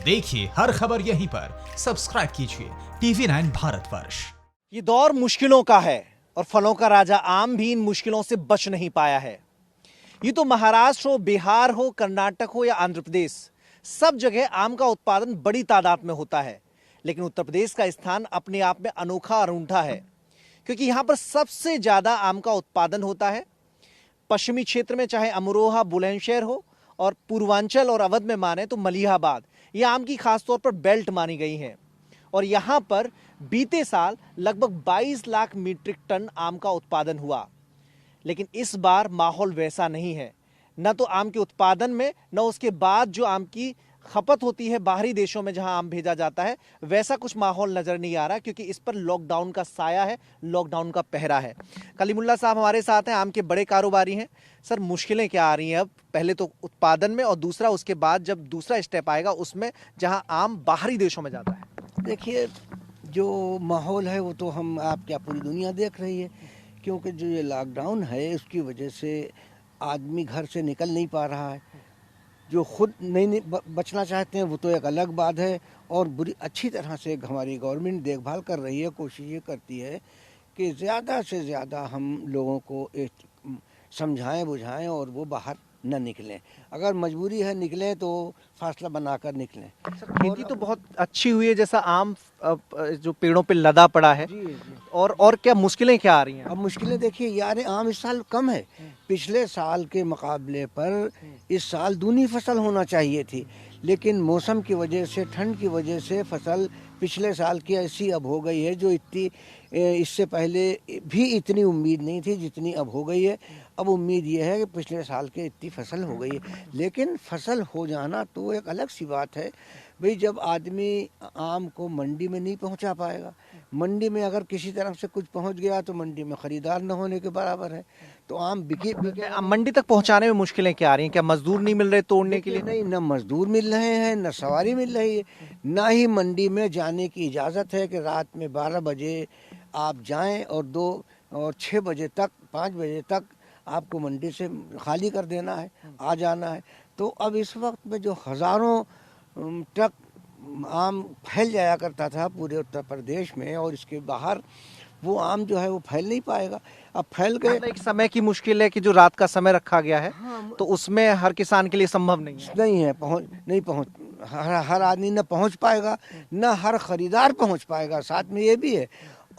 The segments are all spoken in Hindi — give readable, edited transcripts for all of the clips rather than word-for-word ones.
देखिए हर खबर यहीं पर, सब्सक्राइब कीजिए TV9 भारतवर्ष। ये दौर मुश्किलों का है और फलों का राजा आम भी इन मुश्किलों से बच नहीं पाया है। ये तो महाराष्ट्र हो, बिहार हो, कर्नाटक हो या आंध्र प्रदेश, सब जगह आम का उत्पादन बड़ी तादाद में होता है। लेकिन उत्तर प्रदेश का स्थान अपने आप में अनोखा और अनूठा है, क्योंकि यहां पर सबसे ज्यादा आम का उत्पादन होता है। पश्चिमी क्षेत्र में चाहे अमरोहा, बुलंदशहर हो, और पूर्वांचल और अवध में माने तो मलिहाबाद, ये आम की खासतौर पर बेल्ट मानी गई है। और यहां पर बीते साल लगभग 22 लाख मीट्रिक टन आम का उत्पादन हुआ। लेकिन इस बार माहौल वैसा नहीं है, न तो आम के उत्पादन में, न उसके बाद जो आम की खपत होती है बाहरी देशों में जहां आम भेजा जाता है, वैसा कुछ माहौल नजर नहीं आ रहा, क्योंकि इस पर लॉकडाउन का साया है, लॉकडाउन का पहरा है। कलीमुल्ला साहब हमारे साथ हैं, आम के बड़े कारोबारी हैं। सर, मुश्किलें क्या आ रही हैं अब? पहले तो उत्पादन में, और दूसरा उसके बाद जब दूसरा स्टेप आएगा उसमें, जहां आम बाहरी देशों में जाता है। देखिए, जो माहौल है वो तो हम आप क्या पूरी दुनिया देख रही है, क्योंकि जो ये लॉकडाउन है उसकी वजह से आदमी घर से निकल नहीं पा रहा है। जो खुद नहीं बचना चाहते हैं वो तो एक अलग बात है, और बुरी अच्छी तरह से हमारी गवर्नमेंट देखभाल कर रही है, कोशिश ये करती है कि ज़्यादा से ज़्यादा हम लोगों को समझाएं बुझाएं और वो बाहर न निकलें। अगर मजबूरी है निकलें तो फासला बनाकर निकलें। खेती तो बहुत अच्छी हुई है, जैसा आम जो पेड़ों पे लदा पड़ा है। जी। और क्या मुश्किलें क्या आ रही हैं? अब मुश्किलें देखिए यार, आम इस साल कम है, पिछले साल के मुकाबले पर इस साल दूनी फसल होना चाहिए थी, लेकिन मौसम की वजह से, ठंड की वजह से फसल पिछले साल की ऐसी अब हो गई है जो इतनी इससे पहले भी इतनी उम्मीद नहीं थी जितनी अब हो गई है। अब उम्मीद यह है कि पिछले साल के इतनी फसल हो गई है, लेकिन फसल हो जाना तो एक अलग सी बात है। भाई, जब आदमी आम को मंडी में नहीं पहुंचा पाएगा, मंडी में अगर किसी तरफ से कुछ पहुंच गया तो मंडी में खरीदार न होने के बराबर है, तो आम बिके मंडी तक पहुंचाने में मुश्किलें क्या आ रही हैं? क्या मजदूर नहीं मिल रहे तोड़ने के लिए? नहीं, न मजदूर मिल रहे हैं, न सवारी मिल रही है, न ही मंडी में जाने की इजाज़त है कि रात में 12 बजे आप जाएं और 2 और 6 बजे तक, 5 बजे तक आपको मंडी से खाली कर देना है, आ जाना है। तो अब इस वक्त में जो हज़ारों ट्रक आम फैल जाया करता था पूरे उत्तर प्रदेश में और इसके बाहर, वो आम जो है वो फैल नहीं पाएगा। अब फैल गए, एक समय की मुश्किल है कि जो रात का समय रखा गया है, तो उसमें हर किसान के लिए संभव नहीं है। हर आदमी न पहुंच पाएगा, न हर खरीदार पहुंच पाएगा, साथ में ये भी है।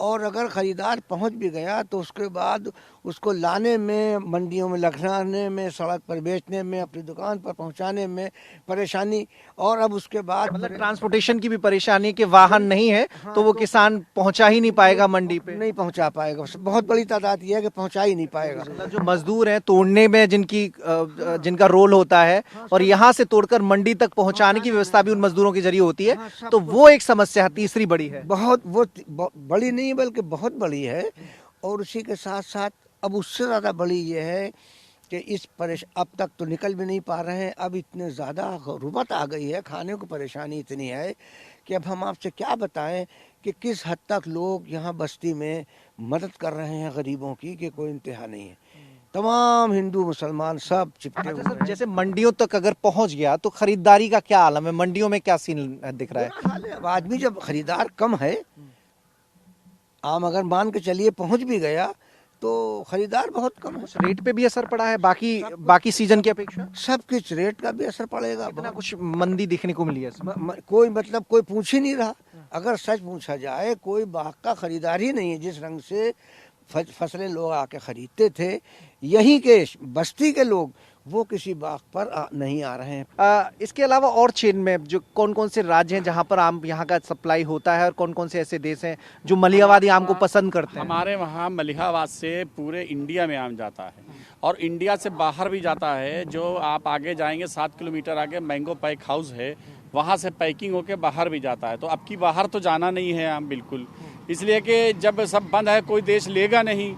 और अगर ख़रीदार पहुंच भी गया तो उसके बाद उसको लाने में, मंडियों में लगाने में, सड़क पर बेचने में, अपनी दुकान पर पहुंचाने में परेशानी, और अब उसके बाद मतलब ट्रांसपोर्टेशन की भी परेशानी कि वाहन नहीं है, तो वो किसान पहुंचा ही नहीं पाएगा मंडी पे, नहीं पहुंचा पाएगा। बहुत बड़ी तादाद ये है कि पहुंचा ही नहीं पाएगा। मतलब जो मजदूर हैं तोड़ने में, जिनका रोल होता है, और यहाँ से तोड़कर मंडी तक पहुँचाने की व्यवस्था भी उन मजदूरों के जरिए होती है, तो वो एक समस्या तीसरी बड़ी है। बहुत, वो बड़ी नहीं बल्कि बहुत बड़ी है। और उसी के साथ साथ अब उससे ज़्यादा बड़ी ये है कि अब तक तो निकल भी नहीं पा रहे हैं, अब इतने ज़्यादा गुर्बत आ गई है, खाने को परेशानी इतनी है कि अब हम आपसे क्या बताएं कि किस हद तक लोग यहाँ बस्ती में मदद कर रहे हैं गरीबों की, कि कोई इंतहा नहीं है। तमाम हिंदू मुसलमान सब चिपके हुए हैं। जैसे मंडियों तक अगर पहुंच गया तो खरीदारी का क्या आलम है? मंडियों में क्या सीन दिख रहा है? अब आदमी, जब खरीदार कम है, आम अगर मान के चलिए पहुंच भी गया तो खरीदार बहुत कम है। रेट पे भी असर पड़ा है बाकी सीजन की अपेक्षा? सब कुछ रेट का भी असर पड़ेगा। इतना कुछ मंदी दिखने को मिली है कोई पूछ ही नहीं रहा। अगर सच पूछा जाए, कोई बाग का खरीदार ही नहीं है। जिस रंग से फसलें लोग आके खरीदते थे, यहीं के बस्ती के लोग, वो किसी बाग पर नहीं आ रहे हैं। इसके अलावा और चेन में जो कौन कौन से राज्य हैं जहां पर आम यहाँ का सप्लाई होता है, और कौन कौन से ऐसे देश हैं जो मलिहाबादी आम को पसंद करते हैं? हमारे वहाँ मलिहाबाद से पूरे इंडिया में आम जाता है, और इंडिया से बाहर भी जाता है। जो आप आगे जाएंगे 7 किलोमीटर आगे मैंगो पैक हाउस है, वहाँ से पैकिंग होके बाहर भी जाता है। तो अब की बाहर तो जाना नहीं है आम बिल्कुल, इसलिए कि जब सब बंद है, कोई देश लेगा नहीं,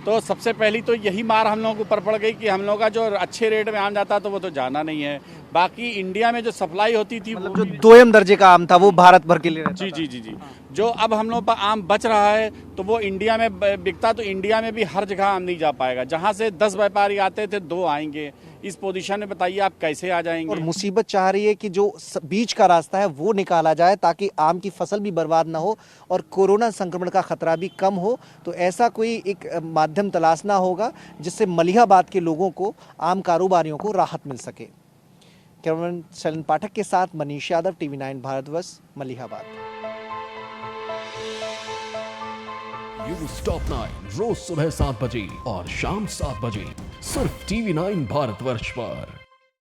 तो सबसे पहली तो यही मार हम लोगों के ऊपर पड़ गई कि हम लोग का जो अच्छे रेट में आम जाता तो वो तो जाना नहीं है। बाकी इंडिया में जो सप्लाई होती थी, मतलब जो दोयम दर्जे का आम था वो भारत भर के लिए रहता जी जी जी जी जो अब हम लोग पर आम बच रहा है तो वो इंडिया में बिकता, तो इंडिया में भी हर जगह आम नहीं जा पाएगा। जहाँ से 10 व्यापारी आते थे 2 आएंगे, इस पोजीशन में बताइए आप कैसे आ और जाएंगे। मुसीबत चाह रही है कि जो बीच का रास्ता है वो निकाला जाए ताकि आम की फसल भी बर्बाद ना हो और कोरोना संक्रमण का खतरा भी कम हो। तो ऐसा कोई एक माध्यम तलाशना होगा जिससे मलिहाबाद के लोगों को, आम कारोबारियों को राहत मिल सके। कैमरामैन शैलन पाठक के साथ Manish Yadav, TV9 Bharatvarsh, Malihabad. News top 9 रोज सुबह 7 बजे और शाम 7 बजे सिर्फ TV9 भारतवर्ष पर।